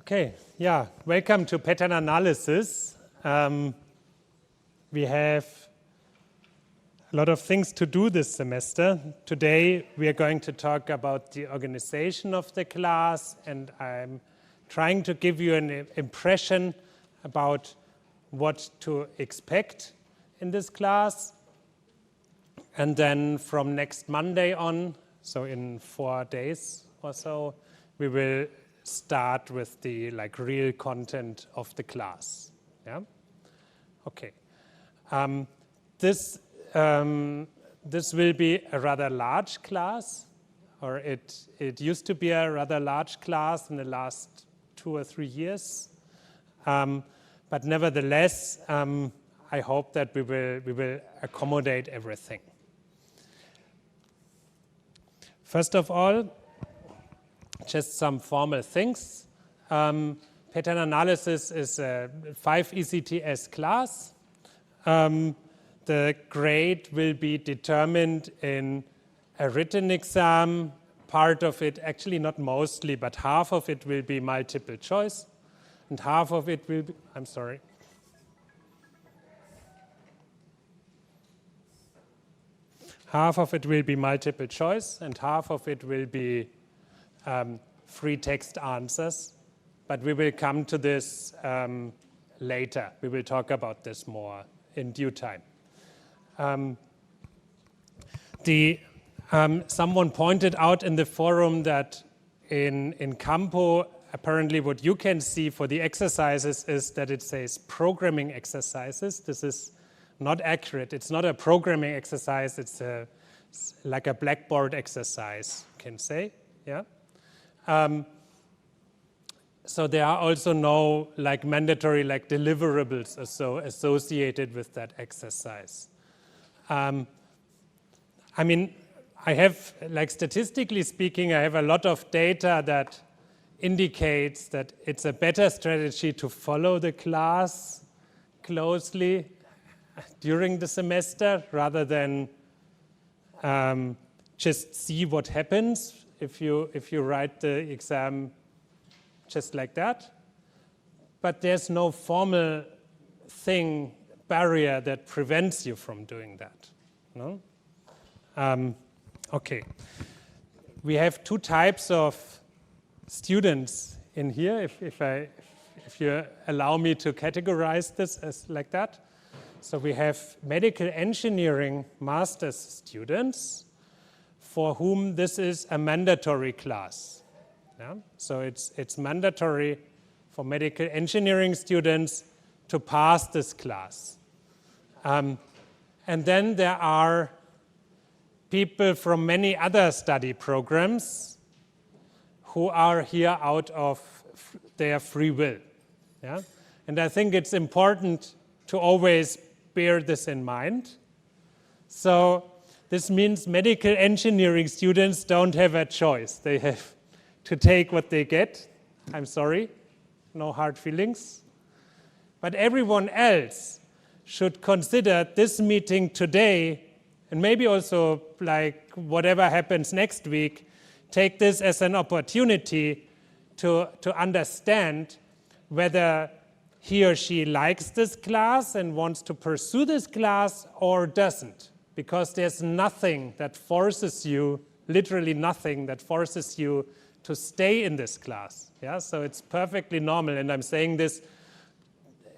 Okay, yeah, welcome to pattern analysis. We have a lot of things to do this semester. Today we are going to talk about the organization of the class, and I'm trying to give you an impression about what to expect in this class. And then from next Monday on, so in 4 days or so, we will start with the real content of the class. Yeah. Okay. This will be a rather large class, or it used to be a rather large class in the last 2 or 3 years. But nevertheless, I hope that we will accommodate everything. First of all, just some formal things. Pattern analysis is a 5 ECTS class. The grade will be determined in a written exam. Part of it, actually not mostly, but half of it will be multiple choice, and half of it will be, half of it will be multiple choice, and half of it will be free text answers. But we will come to this later. We will talk about this more in due time. Someone pointed out in the forum that in Campo, apparently what you can see for the exercises is that it says programming exercises. This is not accurate. It's not a programming exercise. It's like a Blackboard exercise, you can say. Yeah. So there are also no mandatory deliverables associated with that exercise. I mean, I have, statistically speaking, I have a lot of data that indicates that it's a better strategy to follow the class closely during the semester rather than just see what happens if you write the exam just like that. But there's no formal barrier that prevents you from doing that. No? Okay. We have 2 types of students in here, if you allow me to categorize this as like that. So we have medical engineering master's students for whom this is a mandatory class. Yeah? So it's mandatory for medical engineering students to pass this class. And then there are people from many other study programs who are here out of their free will. Yeah? And I think it's important to always bear this in mind. So this means medical engineering students don't have a choice. They have to take what they get. I'm sorry, no hard feelings. But everyone else should consider this meeting today, and maybe also whatever happens next week, take this as an opportunity to understand whether he or she likes this class and wants to pursue this class or doesn't. Because there's nothing that forces you, literally nothing that forces you to stay in this class. Yeah? So it's perfectly normal, and I'm saying this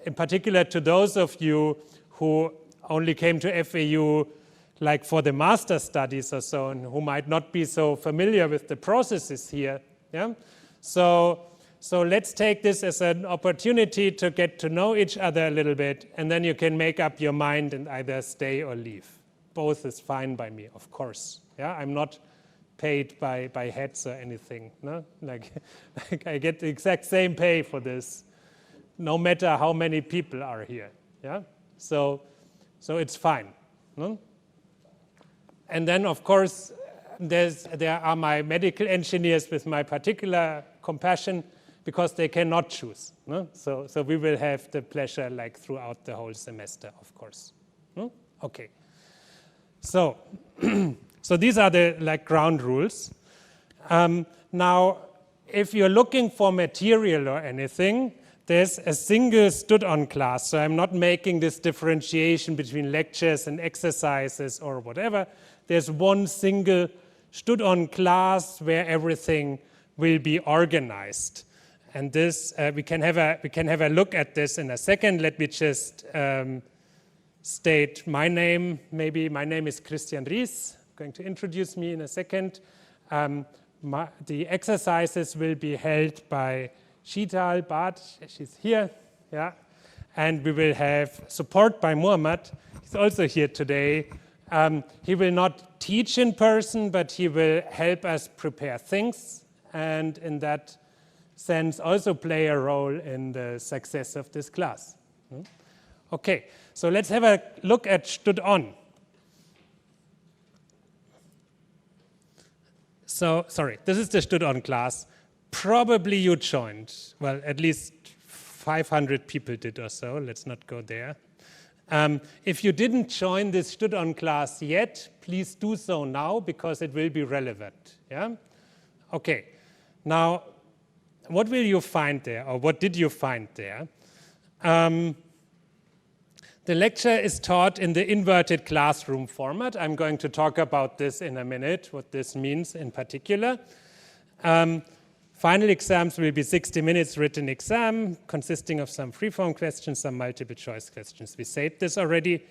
in particular to those of you who only came to FAU for the master studies or so, and who might not be so familiar with the processes here. Yeah? So let's take this as an opportunity to get to know each other a little bit, and then you can make up your mind and either stay or leave. Both is fine by me, of course. Yeah, I'm not paid by heads or anything. No, I get the exact same pay for this, no matter how many people are here. Yeah, so it's fine. No? And then, of course, there are my medical engineers with my particular compassion, because they cannot choose. No? So we will have the pleasure throughout the whole semester, of course. No? Okay. So these are the ground rules. Now, if you're looking for material or anything, there's a single StudOn class. So I'm not making this differentiation between lectures and exercises or whatever. There's one single StudOn class where everything will be organized. And this, we can have a look at this in a second. Let me just state my name. Maybe my name is Christian Ries. I'm going to introduce me in a second. The exercises will be held by Sheetal Bhatt. She's here, yeah. And we will have support by Muhammad. He's also here today. He will not teach in person, but he will help us prepare things, and in that sense also play a role in the success of this class. Okay, so let's have a look at StudOn. So, sorry, this is the StudOn class. Probably you joined. Well, at least 500 people did or so. Let's not go there. If you didn't join this StudOn class yet, please do so now because it will be relevant. Yeah? Okay, now what will you find there, or what did you find there? The lecture is taught in the inverted classroom format. I'm going to talk about this in a minute, what this means in particular. Final exams will be 60 minutes written exam, consisting of some free-form questions, some multiple choice questions. We said this already.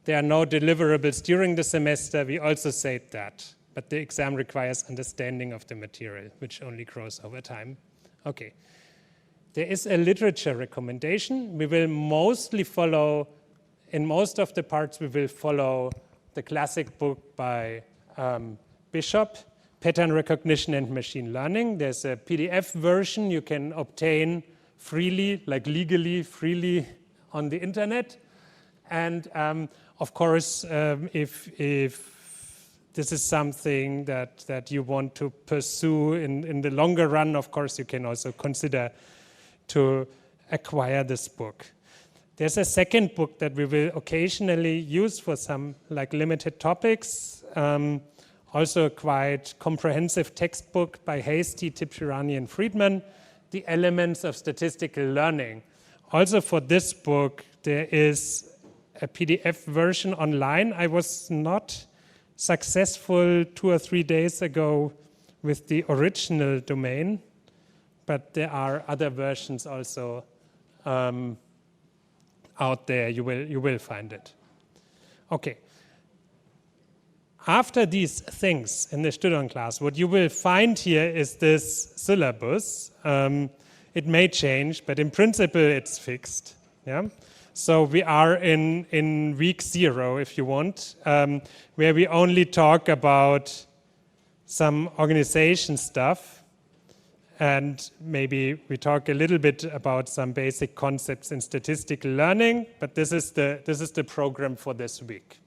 There are no deliverables during the semester. We also said that. But the exam requires understanding of the material, which only grows over time. Okay. There is a literature recommendation. We will mostly follow, in most of the parts, we will follow the classic book by Bishop, Pattern Recognition and Machine Learning. There's a PDF version you can obtain freely, like legally, freely on the internet. And of course, if this is something that you want to pursue in the longer run, of course, you can also consider to acquire this book. There's a second book that we will occasionally use for some like limited topics. Also a quite comprehensive textbook by Hastie, Tibshirani, and Friedman, The Elements of Statistical Learning. Also for this book, there is a PDF version online. I was not successful 2 or 3 days ago with the original domain, but there are other versions also out there. You will find it. Okay. After these things in the StudOn class, what you will find here is this syllabus. It may change, but in principle, it's fixed. Yeah. So we are in week 0, if you want, where we only talk about some organization stuff, and maybe we talk a little bit about some basic concepts in statistical learning. But this is the program for this week.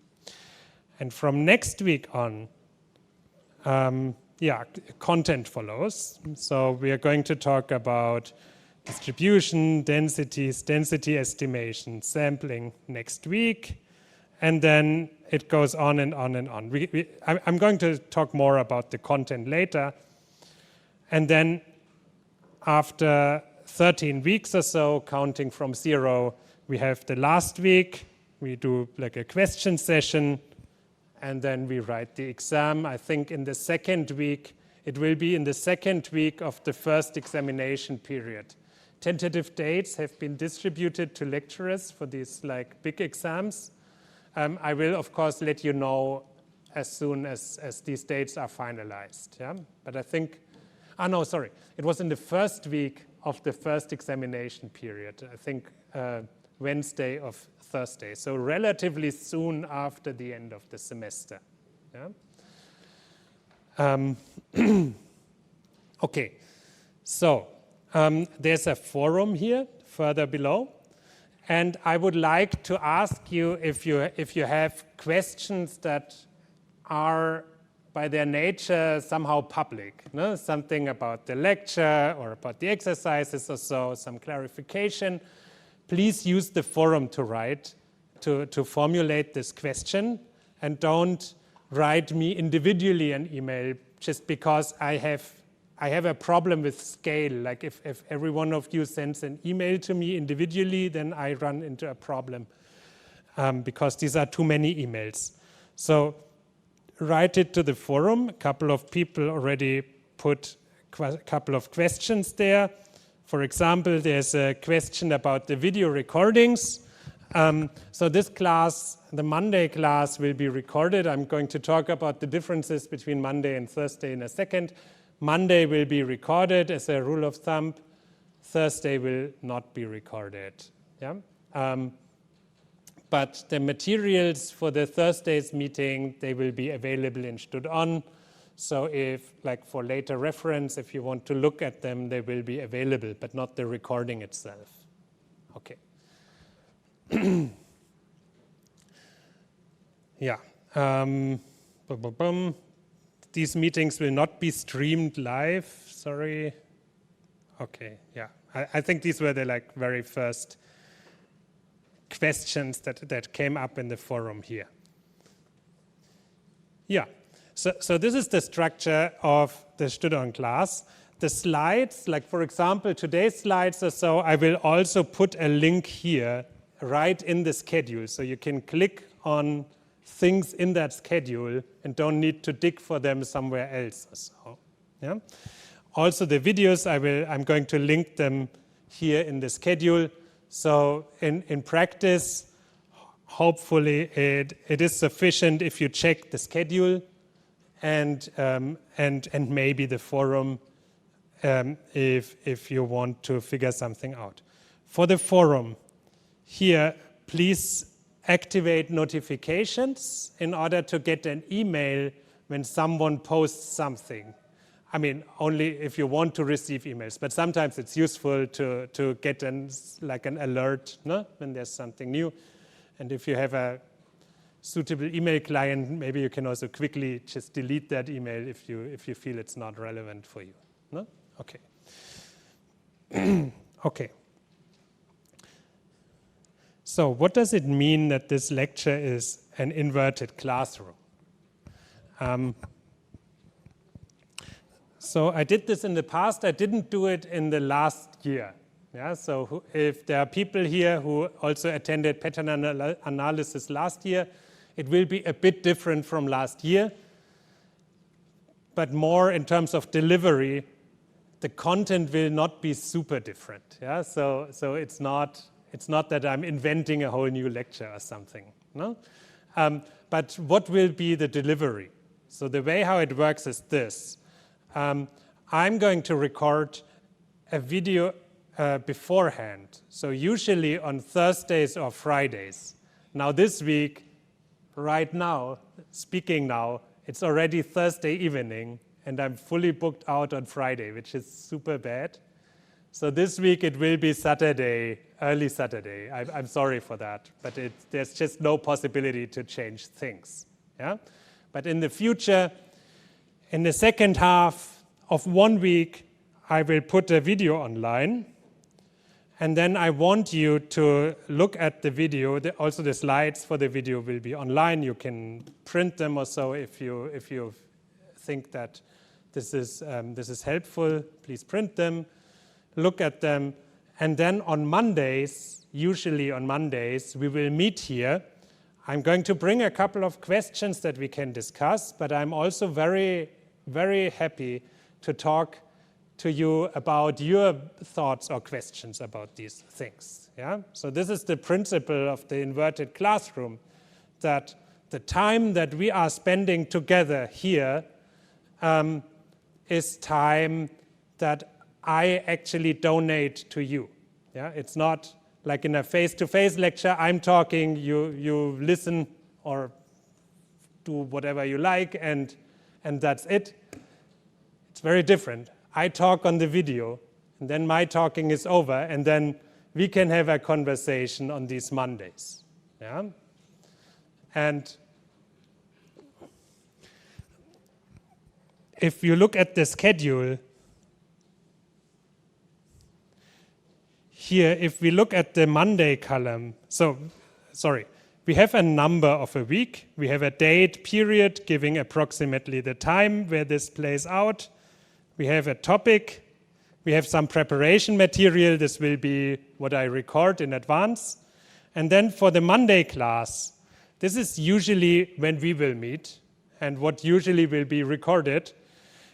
And from next week on, content follows. So we are going to talk about distribution, densities, density estimation, sampling next week. And then it goes on and on and on. I'm going to talk more about the content later. And then after 13 weeks or so, counting from 0, we have the last week. We do like a question session. And then we write the exam. I think in the second week, it will be in the second week of the first examination period. Tentative dates have been distributed to lecturers for these like big exams. I will, of course, let you know as soon as these dates are finalized. Yeah? But I think, it was in the first week of the first examination period. I think Wednesday of Thursday, so relatively soon after the end of the semester. Yeah? Okay, so there's a forum here further below, and I would like to ask you if you have questions that are by their nature somehow public, no? Something about the lecture or about the exercises or so, some clarification. Please use the forum to write, to formulate this question, and don't write me individually an email just because I I have a problem with scale. Like if every one of you sends an email to me individually, then I run into a problem because these are too many emails. So write it to the forum. A couple of people already put a couple of questions there. For example, there's a question about the video recordings. So this class, the Monday class, will be recorded. I'm going to talk about the differences between Monday and Thursday in a second. Monday will be recorded as a rule of thumb. Thursday will not be recorded. Yeah? But the materials for the Thursday's meeting, they will be available in StudOn. So if, like for later reference, if you want to look at them, they will be available, but not the recording itself. Okay. Yeah. These meetings will not be streamed live. Sorry. Okay. Yeah. I think these were the like very first questions that came up in the forum here. Yeah. So this is the structure of the StudOn class. The slides, like for example, today's slides or so, I will also put a link here right in the schedule. So you can click on things in that schedule and don't need to dig for them somewhere else or so. Yeah? Also the videos, I'm going to link them here in the schedule. So in practice, hopefully it is sufficient if you check the schedule and maybe the forum if you want to figure something out. For the forum, here, please activate notifications in order to get an email when someone posts something. I mean, only if you want to receive emails, but sometimes it's useful to get an alert, no? When there's something new. And if you have a suitable email client, maybe you can also quickly just delete that email if you feel it's not relevant for you. No? Okay. Okay. So what does it mean that this lecture is an inverted classroom? So I did this in the past. I didn't do it in the last year. Yeah. So if there are people here who also attended pattern analysis last year, it will be a bit different from last year, but more in terms of delivery. The content will not be super different. Yeah. So it's not that I'm inventing a whole new lecture or something. No. But what will be the delivery? So the way how it works is this. I'm going to record a video beforehand. So usually on Thursdays or Fridays. Now this week, right now, speaking now, it's already Thursday evening and I'm fully booked out on Friday, which is super bad. So this week it will be Saturday, early Saturday. I'm sorry for that, but there's just no possibility to change things. Yeah? But in the future, in the second half of 1 week, I will put a video online. And then I want you to look at the video. Also, the slides for the video will be online. You can print them or so if you think that this is helpful. Please print them, look at them. And then on Mondays, usually on Mondays, we will meet here. I'm going to bring a couple of questions that we can discuss, but I'm also very, very happy to talk to you about your thoughts or questions about these things. Yeah? So this is the principle of the inverted classroom, that the time that we are spending together here is time that I actually donate to you. Yeah? It's not like in a face-to-face lecture, I'm talking, you listen or do whatever you like, and that's it. It's very different. I talk on the video, and then my talking is over, and then we can have a conversation on these Mondays. Yeah? And if you look at the schedule, here, if we look at the Monday column, we have a number of a week. We have a date period giving approximately the time where this plays out. we have a topic, we have some preparation material. This will be what I record in advance. And then for the Monday class, this is usually when we will meet and what usually will be recorded.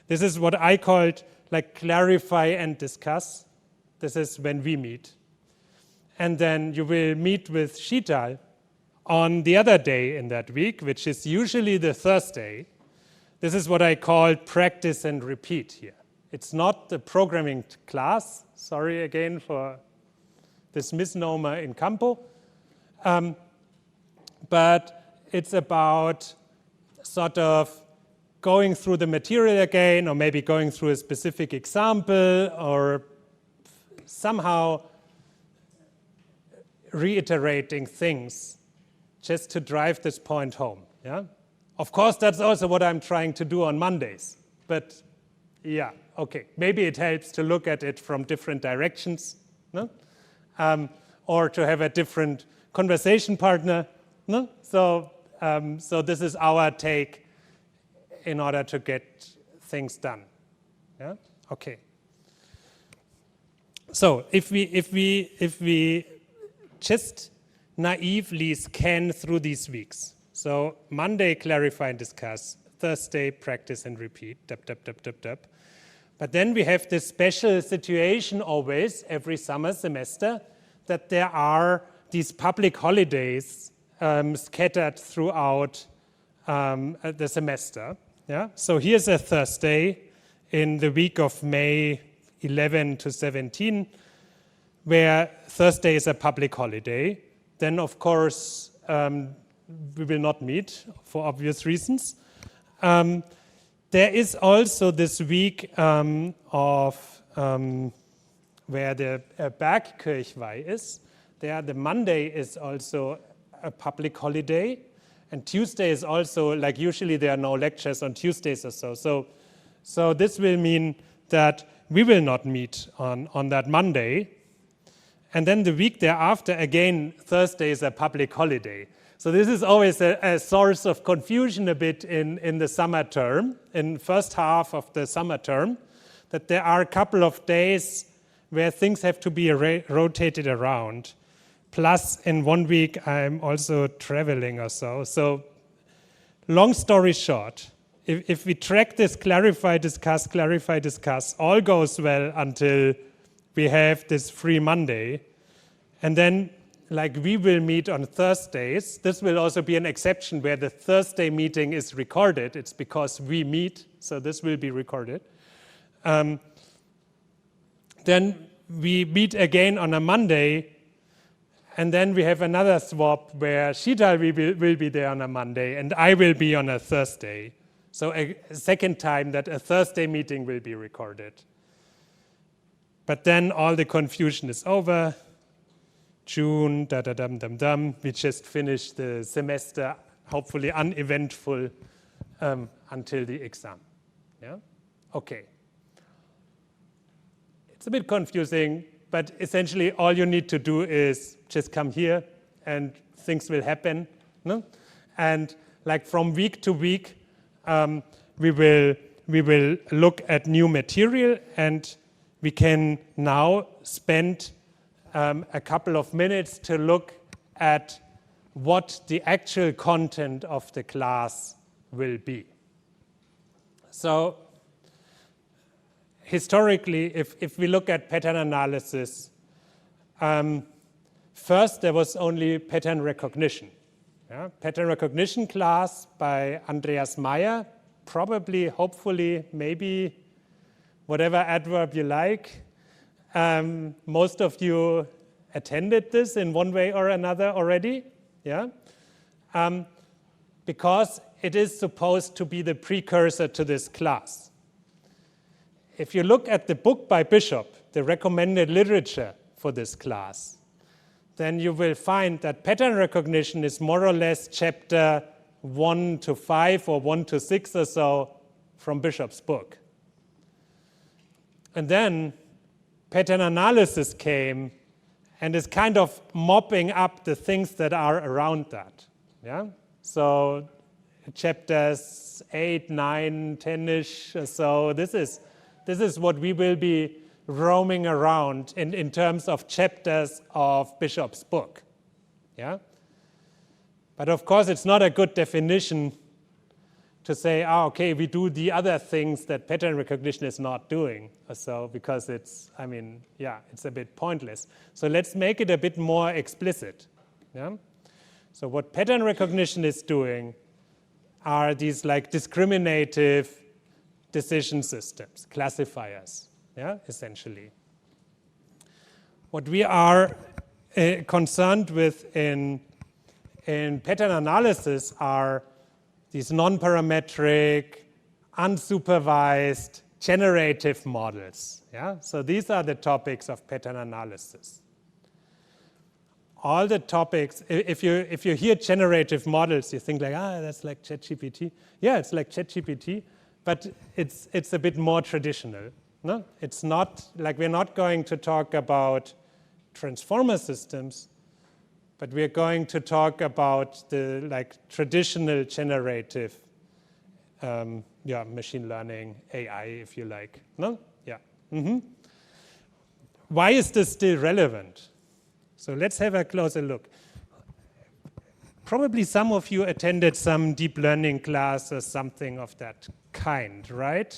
This is what I called like clarify and discuss. This is when we meet. And then you will meet with Sheetal on the other day in that week, which is usually the Thursday. This is what I call practice and repeat here. It's not the programming class. Sorry again for this misnomer in Campo. But it's about sort of going through the material again, or maybe going through a specific example, or somehow reiterating things just to drive this point home. Yeah? Of course, that's also what I'm trying to do on Mondays. But yeah, okay. Maybe it helps to look at it from different directions, no? Or to have a different conversation partner. No? So this is our take in order to get things done. Yeah? Okay. So if we just naively scan through these weeks. So Monday, clarify and discuss. Thursday, practice and repeat. But then we have this special situation always, every summer semester, that there are these public holidays scattered throughout the semester. Yeah? So here's a Thursday in the week of May 11 to 17, where Thursday is a public holiday. Then, of course, we will not meet for obvious reasons. There is also this week of where the Bergkirchweih is. There, the Monday is also a public holiday, and Tuesday is also, like usually there are no lectures on Tuesdays or so. So this will mean that we will not meet on that Monday. And then the week thereafter, again, Thursday is a public holiday. So this is always a source of confusion a bit in the summer term, in first half of the summer term, that there are a couple of days where things have to be rotated around. Plus, in 1 week, I'm also traveling or so. So long story short, if we track this clarify, discuss, all goes well until we have this free Monday. And then, like, we will meet on Thursdays. This will also be an exception where the Thursday meeting is recorded. It's because we meet, so this will be recorded. Then we meet again on a Monday, and then we have another swap where Sheetal will be there on a Monday, and I will be on a Thursday. So a second time that a Thursday meeting will be recorded. But then all the confusion is over. June, we just finished the semester, hopefully uneventful until the exam. Yeah? Okay. It's a bit confusing, but essentially all you need to do is just come here and things will happen. No? And like from week to week, we will look at new material, and we can now spend a couple of minutes to look at what the actual content of the class will be. So historically, if we look at pattern analysis, first there was only pattern recognition. Yeah? Pattern recognition class by Andreas Meyer, probably, hopefully, maybe, whatever adverb you like. Most of you attended this in one way or another already, yeah? Because it is supposed to be the precursor to this class. If you look at the book by Bishop, the recommended literature for this class, then you will find that pattern recognition is more or less chapter 1 to 5 or 1 to 6 or so from Bishop's book. And then pattern analysis came and is kind of mopping up the things that are around that. Yeah? So chapters 8, 9, 10-ish or so, this This is what we will be roaming around in terms of chapters of Bishop's book. Yeah? But of course, it's not a good definition to say, okay, we do the other things that pattern recognition is not doing. So, because it's, it's a bit pointless. So let's make it a bit more explicit. Yeah? So what pattern recognition is doing are these like discriminative decision systems, classifiers, yeah, essentially. What we are concerned with in pattern analysis are these non-parametric, unsupervised, generative models. Yeah? So these are the topics of pattern analysis. All the topics, if you hear generative models, you think like, that's like ChatGPT. Yeah, it's like ChatGPT, but it's a bit more traditional. No? It's not, like we're not going to talk about transformer systems, but we're going to talk about the like traditional generative machine learning, AI, if you like. No? Yeah. Mm-hmm. Why is this still relevant? So let's have a closer look. Probably some of you attended some deep learning class or something of that kind, right?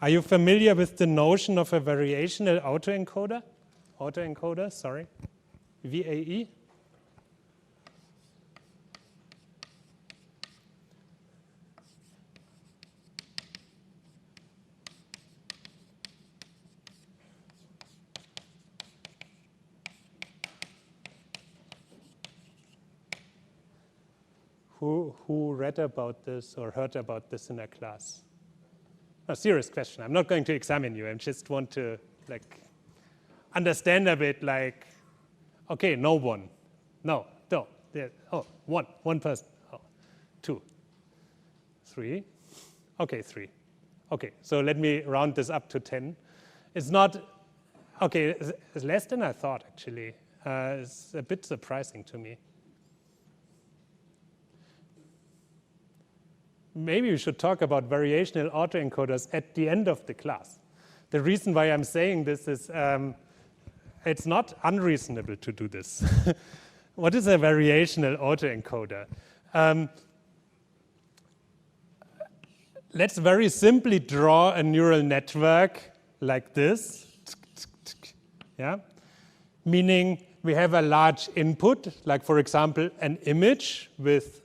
Are you familiar with the notion of a variational autoencoder? Autoencoder, sorry. VAE? Who read about this or heard about this in a class? A serious question. I'm not going to examine you. I just want to like understand a bit like, okay, no one. No. There, one person. Oh, 2, 3. Okay, 3. Okay, so let me round this up to 10. It's not, okay, it's less than I thought, actually. It's a bit surprising to me. Maybe we should talk about variational autoencoders at the end of the class. The reason why I'm saying this is it's not unreasonable to do this. What is a variational autoencoder? Let's very simply draw a neural network like this. Yeah? Meaning we have a large input, like for example, an image with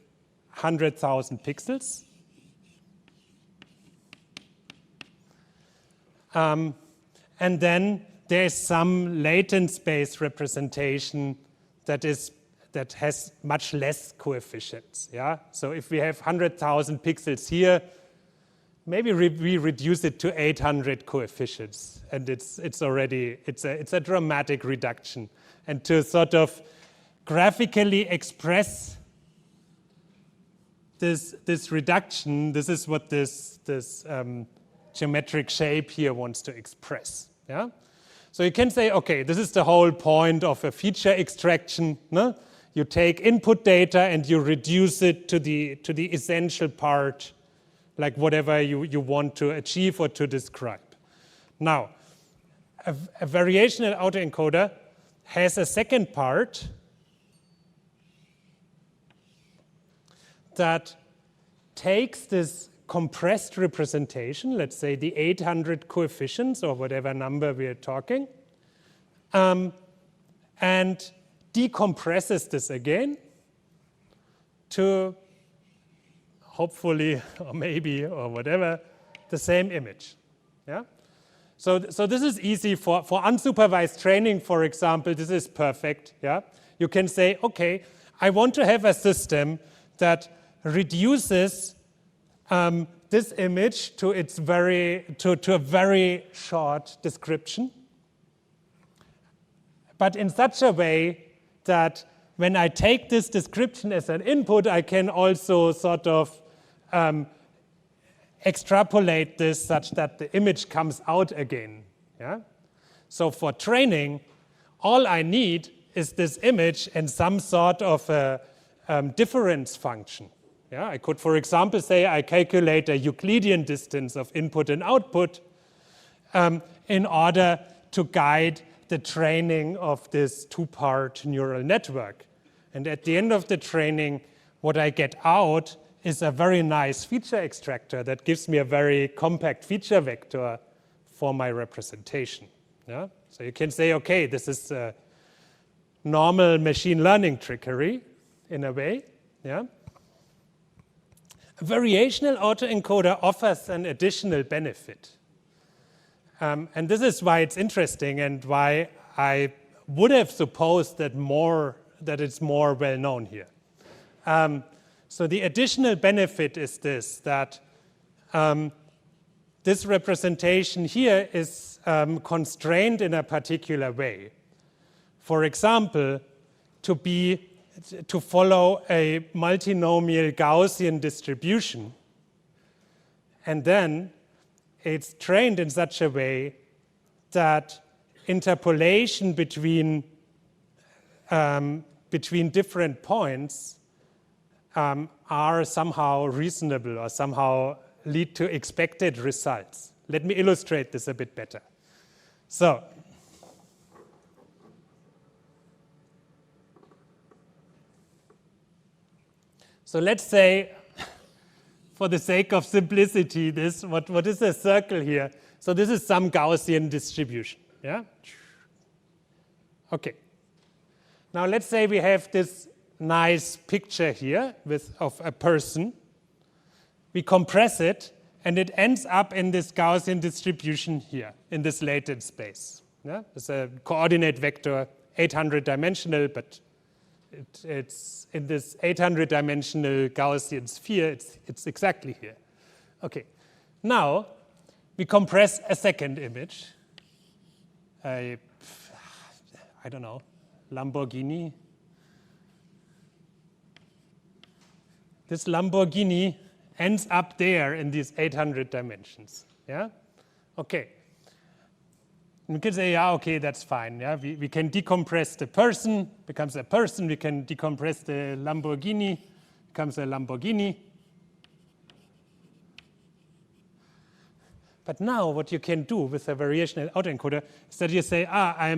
100,000 pixels. And then there's some latent space representation that has much less coefficients. Yeah? So if we have 100,000 pixels here, maybe we reduce it to 800 coefficients, and it's a dramatic reduction. And to sort of graphically express this reduction, this is what this geometric shape here wants to express. Yeah? So you can say, okay, this is the whole point of a feature extraction. No? You take input data and you reduce it to the essential part, like whatever you want to achieve or to describe. Now, a variational autoencoder has a second part that takes this compressed representation, let's say the 800 coefficients or whatever number we are talking, and decompresses this again to hopefully or maybe or whatever the same image. Yeah? So this is easy for unsupervised training, for example. This is perfect. Yeah? You can say, okay, I want to have a system that reduces this image to a very short description, but in such a way that when I take this description as an input, I can also sort of extrapolate this such that the image comes out again. Yeah? So for training, all I need is this image and some sort of a difference function. Yeah, I could, for example, say I calculate a Euclidean distance of input and output, in order to guide the training of this two-part neural network. And at the end of the training, what I get out is a very nice feature extractor that gives me a very compact feature vector for my representation. Yeah? So you can say, okay, this is normal machine learning trickery in a way. Yeah? A variational autoencoder offers an additional benefit. And this is why it's interesting and why I would have supposed that it's more well known here. So the additional benefit is this, that this representation here is constrained in a particular way. For example, to follow a multinomial Gaussian distribution, and then it's trained in such a way that interpolation between different points are somehow reasonable or somehow lead to expected results. Let me illustrate this a bit better. So let's say, for the sake of simplicity, what is a circle here? So this is some Gaussian distribution. Yeah? Okay. Now let's say we have this nice picture here of a person. We compress it, and it ends up in this Gaussian distribution here, in this latent space. Yeah? It's a coordinate vector, 800-dimensional, but it's in this 800-dimensional Gaussian sphere, it's exactly here. Okay, now we compress a second image, I don't know, Lamborghini. This Lamborghini ends up there in these 800 dimensions. Yeah? Okay. We can say, yeah, okay, that's fine. Yeah? We can decompress the person, becomes a person. We can decompress the Lamborghini, becomes a Lamborghini. But now what you can do with a variational autoencoder is that you say, I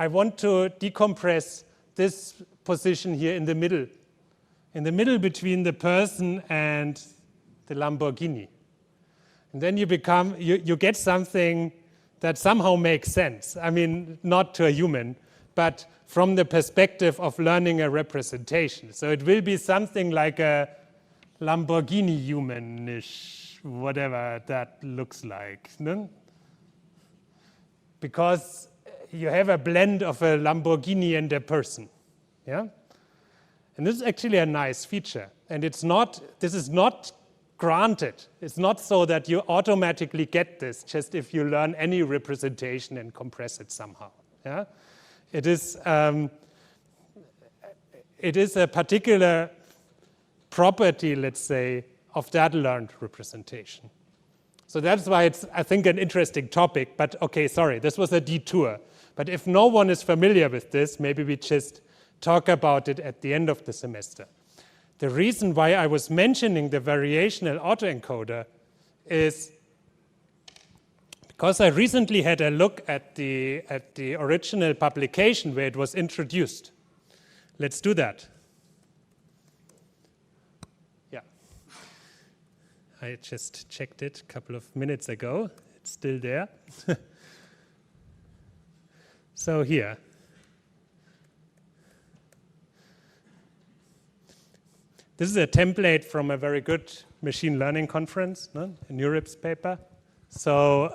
want to decompress this position here in the middle between the person and the Lamborghini. And then you get something that somehow makes sense. I mean, not to a human, but from the perspective of learning a representation. So it will be something like a Lamborghini human-ish, whatever that looks like. No? Because you have a blend of a Lamborghini and a person. Yeah? And this is actually a nice feature. And this is not granted. It's not so that you automatically get this just if you learn any representation and compress it somehow. Yeah? It is a particular property, let's say, of that learned representation. So that's why it's, I think, an interesting topic. But okay, sorry, this was a detour. But if no one is familiar with this, maybe we just talk about it at the end of the semester. The reason why I was mentioning the variational autoencoder is because I recently had a look at the original publication where it was introduced. Let's do that. Yeah. I just checked it a couple of minutes ago. It's still there. So here. This is a template from a very good machine learning conference, no? A NeurIPS paper. So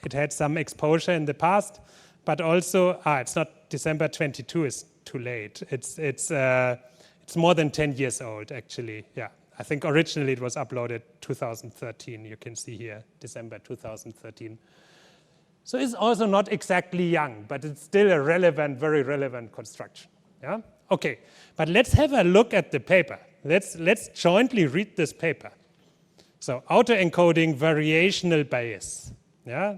it had some exposure in the past, but also, it's not December 22, it's too late. It's more than 10 years old, actually. Yeah, I think originally it was uploaded 2013. You can see here, December 2013. So it's also not exactly young, but it's still a relevant, very relevant construction. Yeah. Okay, but let's have a look at the paper. Let's jointly read this paper. So, autoencoding variational Bayes. Yeah,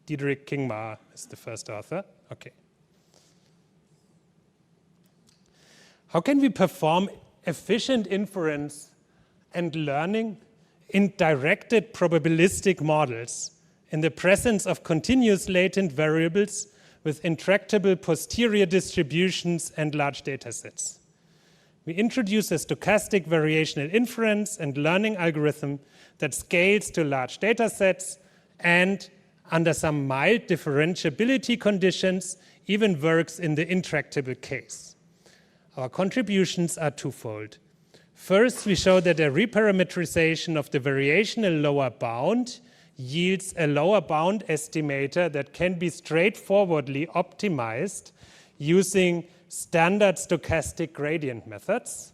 Diederik Kingma is the first author. Okay. How can we perform efficient inference and learning in directed probabilistic models in the presence of continuous latent variables with intractable posterior distributions and large data sets. We introduce a stochastic variational inference and learning algorithm that scales to large data sets and, under some mild differentiability conditions, even works in the intractable case. Our contributions are twofold. First, we show that a reparametrization of the variational lower bound yields a lower bound estimator that can be straightforwardly optimized using standard stochastic gradient methods.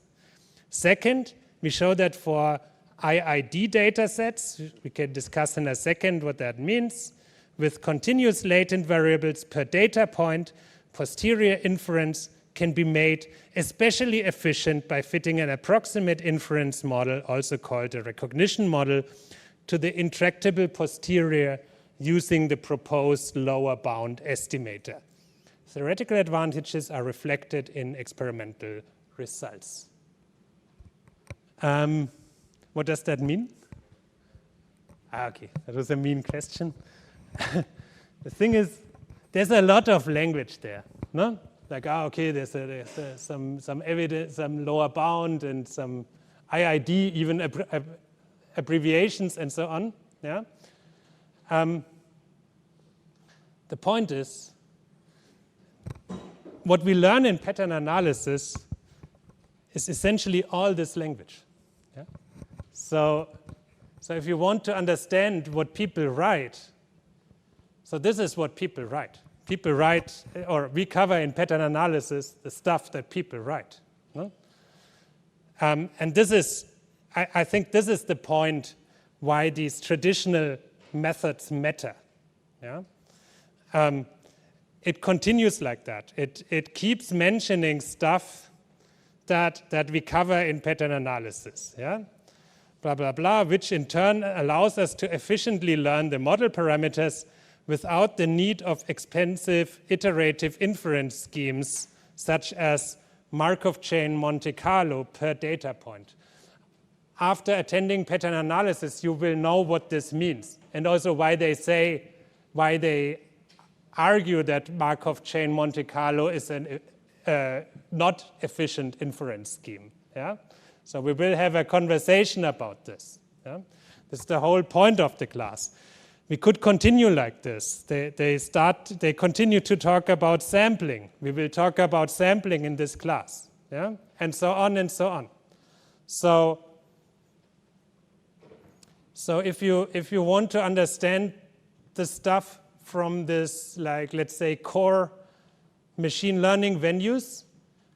Second, we show that for IID datasets, we can discuss in a second what that means, with continuous latent variables per data point, posterior inference can be made especially efficient by fitting an approximate inference model, also called a recognition model, to the intractable posterior using the proposed lower bound estimator. Theoretical advantages are reflected in experimental results. What does that mean? Okay, that was a mean question. The thing is, there's a lot of language there, no? Like, okay, there's some evidence, some lower bound, and some IID, even abbreviations, and so on. Yeah. The point is, what we learn in pattern analysis is essentially all this language. Yeah? So if you want to understand what people write, so this is what people write. People write, or we cover in pattern analysis the stuff that people write. No? And this is, I think this is the point why these traditional methods matter. Yeah? It continues like that. It keeps mentioning stuff that we cover in pattern analysis. Yeah? Blah, blah, blah, which in turn allows us to efficiently learn the model parameters without the need of expensive iterative inference schemes, such as Markov chain Monte Carlo per data point. After attending pattern analysis, you will know what this means, and also why they argue that Markov chain Monte Carlo is a not efficient inference scheme. Yeah? So we will have a conversation about this. Yeah? This is the whole point of the class. We could continue like this. They continue to talk about sampling. We will talk about sampling in this class. Yeah? And so on and so on. So if you want to understand the stuff from this, like, let's say, core machine learning venues,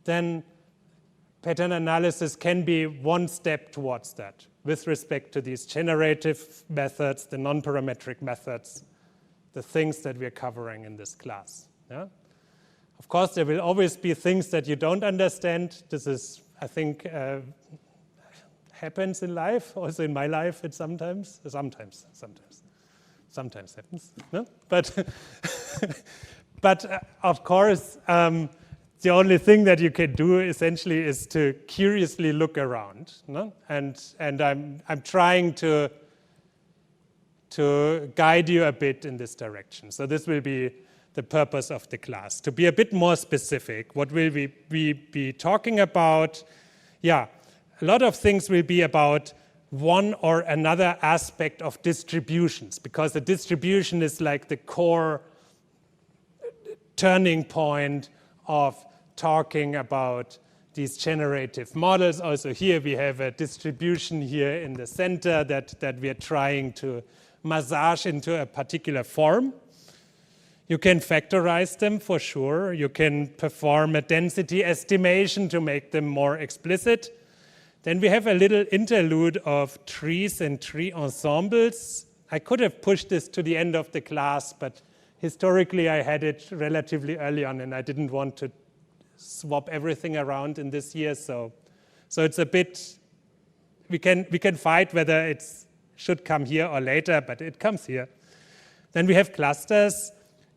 then pattern analysis can be one step towards that with respect to these generative methods, the non-parametric methods, the things that we're covering in this class. Yeah? Of course, there will always be things that you don't understand. This is, I think, happens in life, also in my life, it sometimes happens. No? But of course, the only thing that you can do essentially is to curiously look around. No? And I'm trying to guide you a bit in this direction. So this will be the purpose of the class. To be a bit more specific, what will we be talking about? Yeah, a lot of things will be about one or another aspect of distributions, because the distribution is like the core turning point of talking about these generative models. Also here we have a distribution here in the center that we are trying to massage into a particular form. You can factorize them for sure. You can perform a density estimation to make them more explicit. Then we have a little interlude of trees and tree ensembles. I could have pushed this to the end of the class, but historically I had it relatively early on and I didn't want to swap everything around in this year. So it's a bit, we can fight whether it should come here or later, but it comes here. Then we have clusters.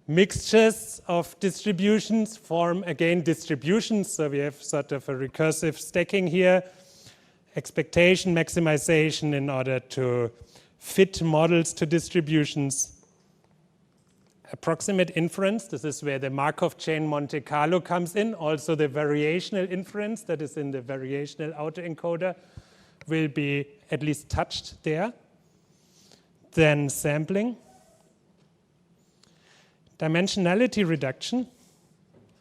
Mixtures of distributions form, again, distributions. So we have sort of a recursive stacking here. expectation maximization in order to fit models to distributions. Approximate inference, this is where the Markov chain Monte Carlo comes in. Also the variational inference that is in the variational autoencoder will be at least touched there. Then sampling. Dimensionality reduction,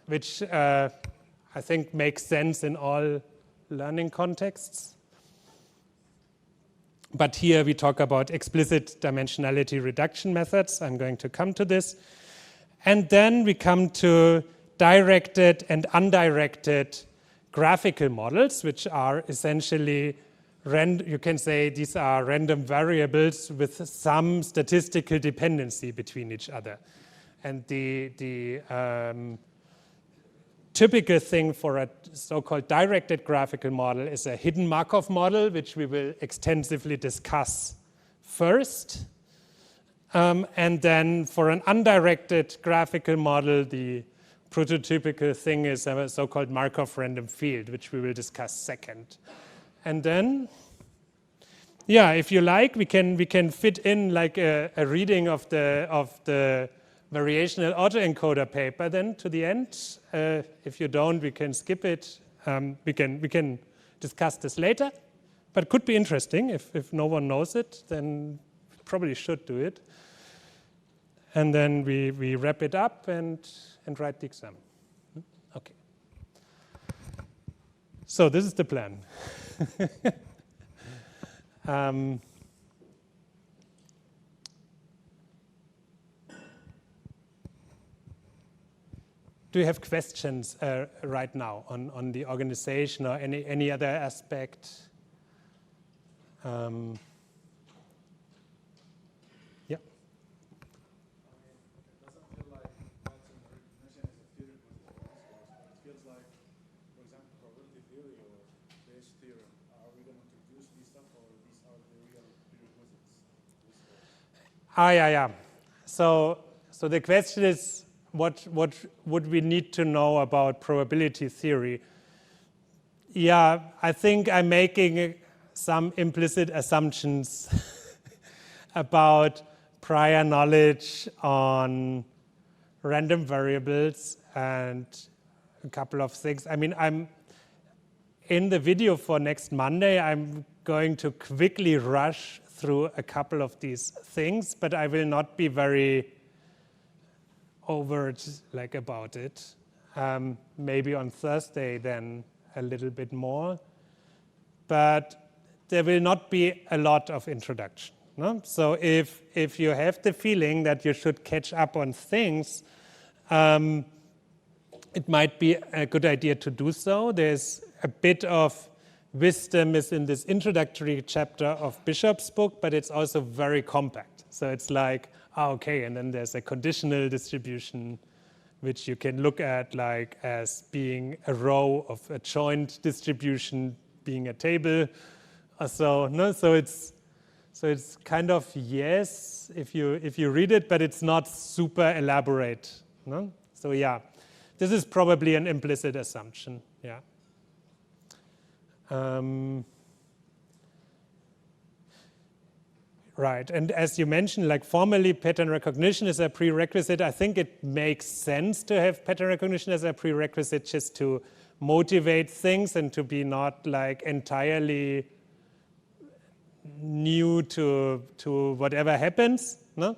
which I think makes sense in all learning contexts. But here we talk about explicit dimensionality reduction methods. I'm going to come to this. And then we come to directed and undirected graphical models, which are essentially, you can say these are random variables with some statistical dependency between each other. And the typical thing for a so-called directed graphical model is a hidden Markov model, which we will extensively discuss first. And then for an undirected graphical model, the prototypical thing is a so-called Markov random field, which we will discuss second. And then, yeah, if you like, we can fit in like a reading of the variational autoencoder paper then to the end. If you don't, we can skip it. We can discuss this later, but it could be interesting. If no one knows it, then we probably should do it. And then we wrap it up and write the exam. Okay. So this is the plan. Do you have questions right now on the organization or any other aspect? Yeah. It doesn't feel like pattern recognition is a theory with it feels like, for example, probability theory or Bayes' theorem. Are we going to introduce these stuff, or these are the real prerequisites? Yeah. So the question is, what would we need to know about probability theory? Yeah, I think I'm making some implicit assumptions about prior knowledge on random variables and a couple of things. I mean, I'm in the video for next Monday, I'm going to quickly rush through a couple of these things, but I will not be very overt about it. Maybe on Thursday then a little bit more, but there will not be a lot of introduction. No? So if you have the feeling that you should catch up on things, it might be a good idea to do so. There's a bit of wisdom is in this introductory chapter of Bishop's book, but it's also very compact. So it's like, okay, and then there's a conditional distribution, which you can look at like as being a row of a joint distribution being a table or so. No, so it's kind of yes if you read it, but it's not super elaborate. No? So yeah, this is probably an implicit assumption. Yeah. Right, and as you mentioned, like formally pattern recognition is a prerequisite. I think it makes sense to have pattern recognition as a prerequisite just to motivate things and to be not like entirely new to whatever happens. No?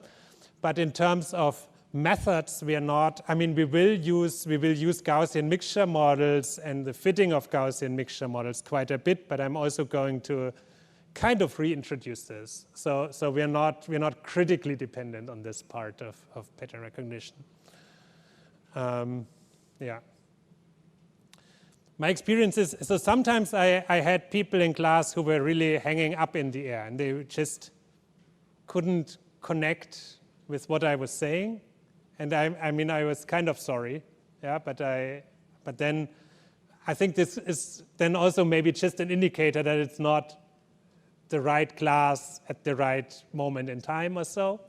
But in terms of methods, we are not, I mean, we will use Gaussian mixture models and the fitting of Gaussian mixture models quite a bit, but I'm also going to kind of reintroduce this. So we're not critically dependent on this part of pattern recognition. Yeah. My experience is, so sometimes I had people in class who were really hanging up in the air and they just couldn't connect with what I was saying. And I mean, I was kind of sorry, yeah, but then I think this is then also maybe just an indicator that it's not the right class at the right moment in time or so.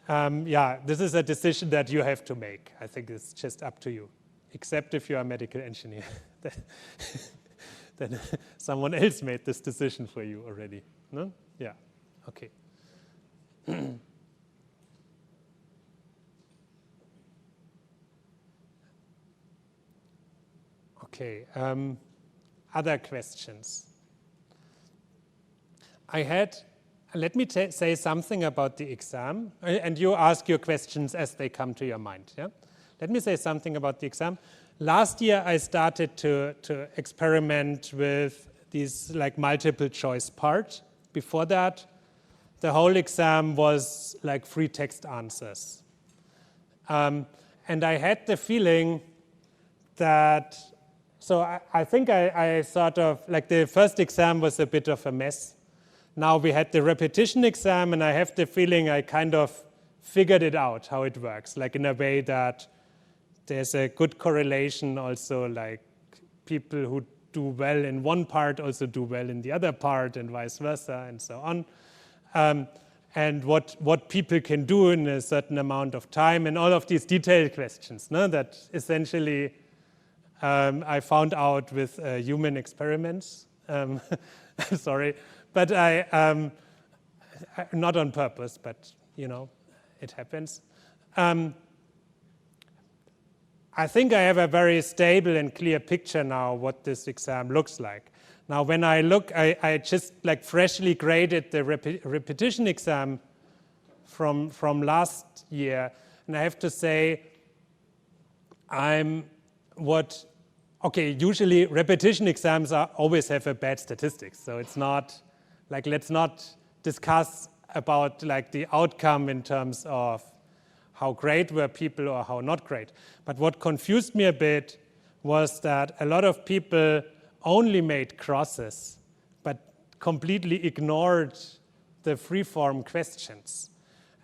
Yeah, this is a decision that you have to make. I think it's just up to you, except if you're a medical engineer. then someone else made this decision for you already. No? Yeah, okay. Okay, other questions? Let me say something about the exam, and you ask your questions as they come to your mind. Yeah? Let me say something about the exam. Last year, I started to experiment with these like multiple choice part. Before that, the whole exam was like free text answers. And I had the feeling that, so I think I sort of, like the first exam was a bit of a mess. Now we had the repetition exam, and I have the feeling I kind of figured it out, how it works, like in a way that there's a good correlation also, like people who do well in one part also do well in the other part, and vice versa, and so on. And what people can do in a certain amount of time, and all of these detailed questions, no? That essentially I found out with human experiments. Sorry, but not on purpose, but you know, it happens. I think I have a very stable and clear picture now what this exam looks like. Now, when I look, I just like freshly graded the repetition exam from last year, and I have to say, usually repetition exams always have a bad statistics, so it's not, like, let's not discuss about like the outcome in terms of how great were people or how not great. But what confused me a bit was that a lot of people only made crosses, but completely ignored the free-form questions.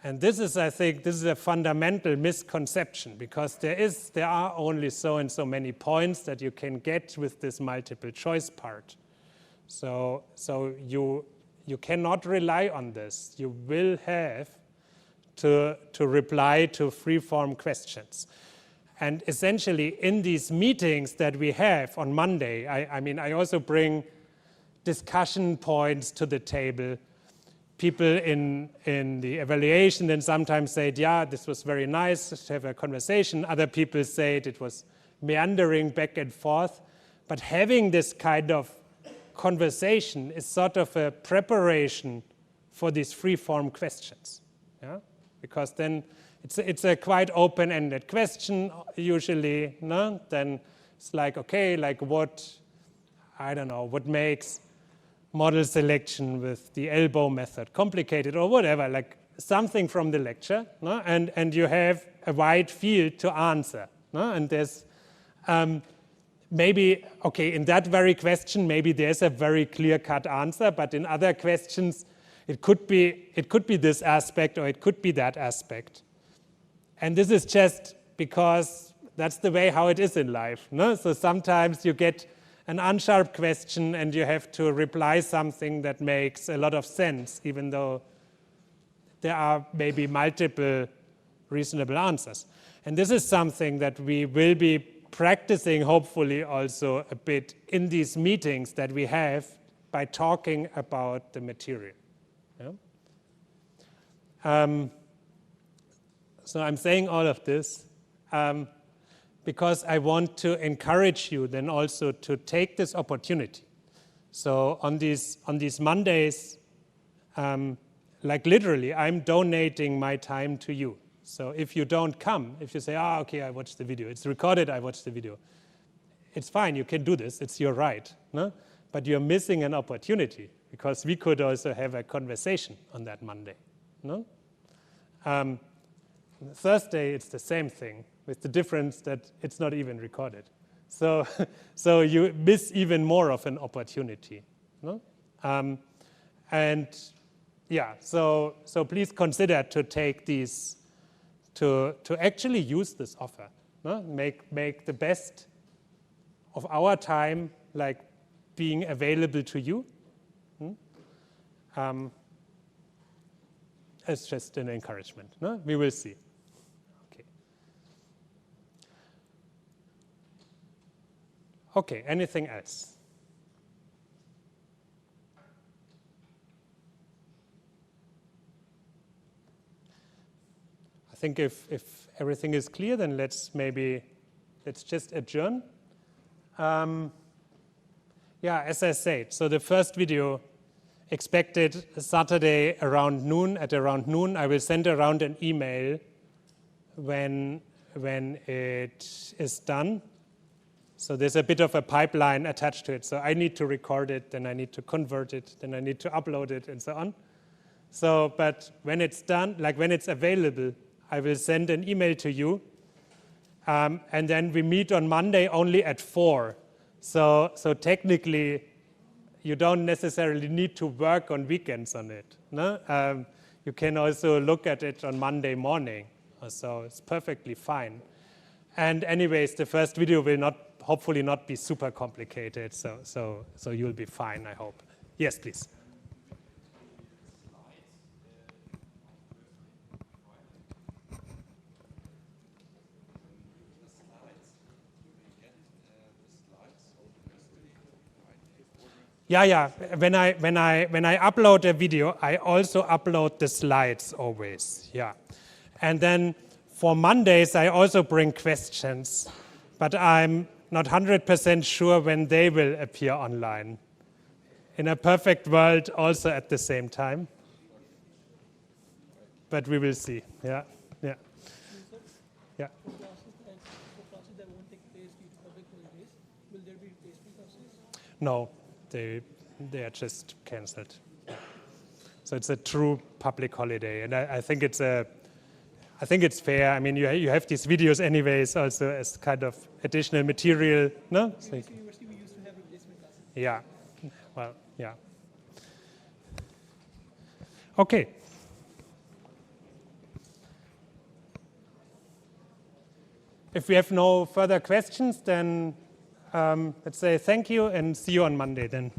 And this is, I think, this is a fundamental misconception, because there are only so and so many points that you can get with this multiple choice part. So you cannot rely on this. You will have to reply to free-form questions. And essentially, in these meetings that we have on Monday, I mean, I also bring discussion points to the table. People in the evaluation then sometimes say, yeah, this was very nice to have a conversation. Other people say it was meandering back and forth. But having this kind of conversation is sort of a preparation for these free-form questions. Yeah? Because then it's a quite open-ended question usually. No? Then it's like, okay, like what makes model selection with the elbow method complicated or whatever, like something from the lecture. No? And you have a wide field to answer. No? And there's maybe, okay, in that very question, maybe there's a very clear-cut answer, but in other questions, it could be this aspect or it could be that aspect. And this is just because that's the way how it is in life. No? So sometimes you get an unsharp question and you have to reply something that makes a lot of sense, even though there are maybe multiple reasonable answers. And this is something that we will be practicing, hopefully, also a bit in these meetings that we have by talking about the material. Yeah? So I'm saying all of this because I want to encourage you then also to take this opportunity. So on these Mondays, like literally, I'm donating my time to you. So if you don't come, if you say, okay, I watched the video, it's recorded, I watched the video, it's fine, you can do this, it's your right. No? But you're missing an opportunity, because we could also have a conversation on that Monday. No? Thursday, it's the same thing, with the difference that it's not even recorded. So you miss even more of an opportunity. No? And yeah, so please consider to take these, to actually use this offer. No? Make the best of our time, like being available to you. It's just an encouragement. No? We will see. Okay, anything else? think if everything is clear, then let's just adjourn. Yeah, as I said, so the first video expected Saturday around noon. At around noon, I will send around an email when it is done. So there's a bit of a pipeline attached to it. So I need to record it, then I need to convert it, then I need to upload it, and so on. So, but when it's done, like when it's available, I will send an email to you. And then we meet on Monday only at 4. So technically, you don't necessarily need to work on weekends on it. No? You can also look at it on Monday morning. So it's perfectly fine. And anyways, the first video will hopefully not be super complicated. So you'll be fine, I hope. Yes, please. Yeah. When I upload a video, I also upload the slides always. Yeah, and then for Mondays I also bring questions, but I'm not 100% sure when they will appear online. In a perfect world, also at the same time. But we will see. Yeah. For classes that won't take place due to public holidays, will there be replacement classes? No, they are just cancelled. So it's a true public holiday, and I think it's fair. I mean, you have these videos anyways, also as kind of additional material, no? So University we used to have replacement classes. yeah. Well, yeah. Okay. If we have no further questions, then let's say thank you and see you on Monday then.